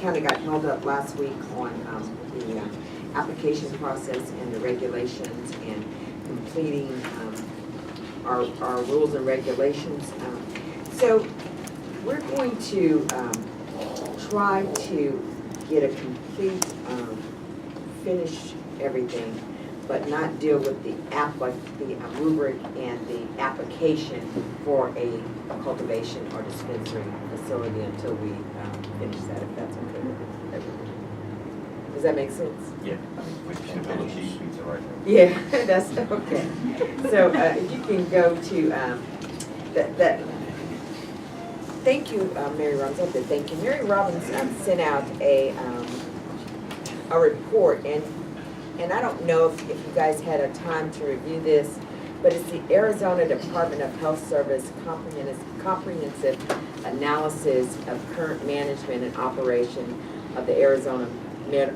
kind of got held up last week on the application process and the regulations and completing our rules and regulations. So we're going to try to get a complete, finish everything, but not deal with the rubric and the application for a cultivation or dispensary facility until we finish that, if that's okay with everyone. Does that make sense? Yeah, we should build a cheese pizza right now. Yeah, that's okay. So if you can go to that. Thank you, Mary Robbins. I have to thank you. Mary Robbins sent out a report, and I don't know if you guys had a time to review this, but it's the Arizona Department of Health Service comprehensive analysis of current management and operation of the Arizona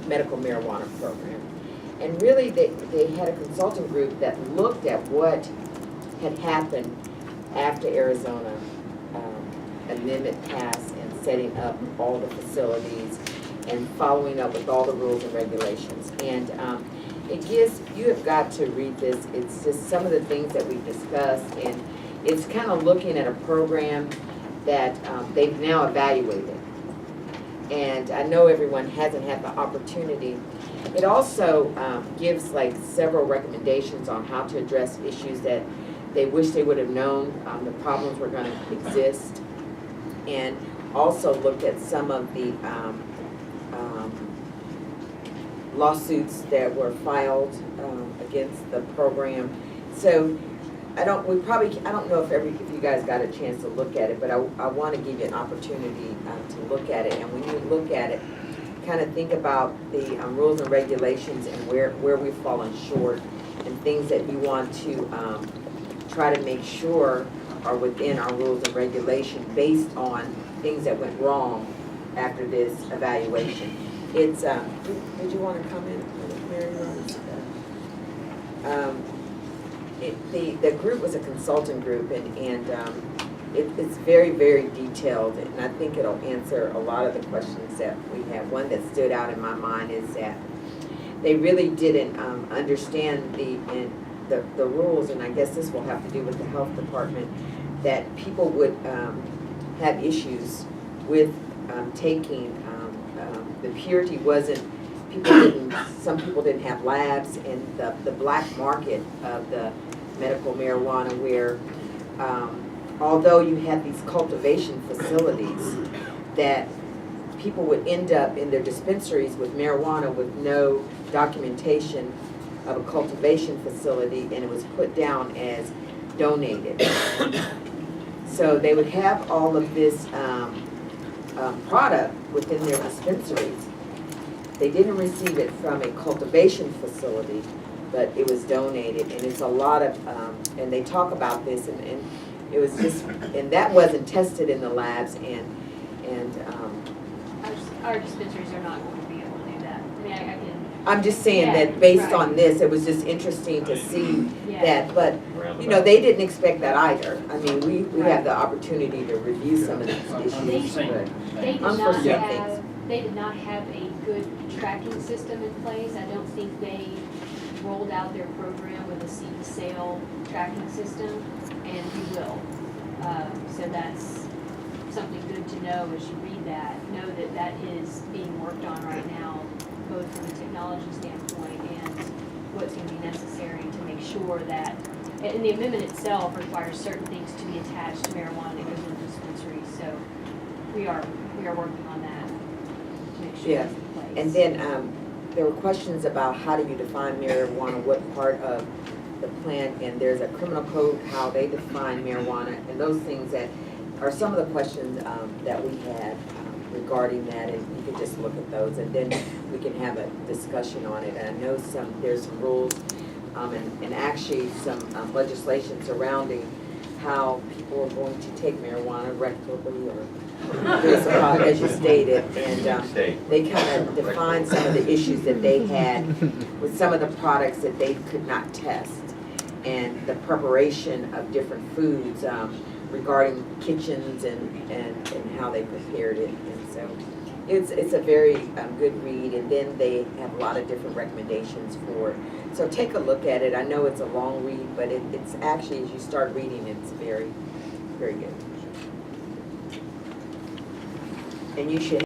medical marijuana program. And really, they had a consulting group that looked at what had happened after Arizona amendment passed and setting up all the facilities and following up with all the rules and regulations. And it gives, you have got to read this. It's just some of the things that we've discussed, and it's kind of looking at a program that they've now evaluated. And I know everyone hasn't had the opportunity. It also gives like several recommendations on how to address issues that they wish they would have known the problems were going to exist, and also looked at some of the lawsuits that were filed against the program. So I don't know if you guys got a chance to look at it, but I want to give you an opportunity to look at it. And when you look at it, kind of think about the rules and regulations and where we've fallen short, and things that you want to try to make sure are within our rules and regulations based on things that went wrong after this evaluation. It's, did you want to comment, Mary Rose? The group was a consulting group, and it's very, very detailed, and I think it'll answer a lot of the questions that we have. One that stood out in my mind is that they really didn't understand the rules, and I guess this will have to do with the health department, that people would have issues with taking, the purity wasn't, some people didn't have labs, and the black market of the medical marijuana, where although you had these cultivation facilities, that people would end up in their dispensaries with marijuana with no documentation of a cultivation facility, and it was put down as donated. So they would have all of this product within their dispensaries. They didn't receive it from a cultivation facility, but it was donated, and it's a lot of, and they talk about this, and it was just, and that wasn't tested in the labs, and our dispensaries are not going to be able to do that. I mean, I can. I'm just saying that based on this, it was just interesting to see that, but, you know, they didn't expect that either. I mean, we have the opportunity to review some of these issues, but unforeseen things. They did not have a good tracking system in place. I don't think they rolled out their program with a seed sale tracking system, and we will. So that's something good to know as you read that. Know that that is being worked on right now, both from a technology standpoint and what's going to be necessary to make sure that, and the amendment itself requires certain things to be attached to marijuana that goes into dispensaries. So we are working on that to make sure it's in place. And then there were questions about how do you define marijuana, what part of the plant, and there's a criminal code, how they define marijuana, and those things that are some of the questions that we had regarding that, and you could just look at those, and then we can have a discussion on it. And I know there's some rules and actually some legislation surrounding how people are going to take marijuana recreationally or as you stated, and they kind of defined some of the issues that they had with some of the products that they could not test, and the preparation of different foods regarding kitchens and how they prepared it. And so It's a very good read, and then they have a lot of different recommendations for, so take a look at it. I know it's a long read, but it's actually, as you start reading, it's very, very good. And you should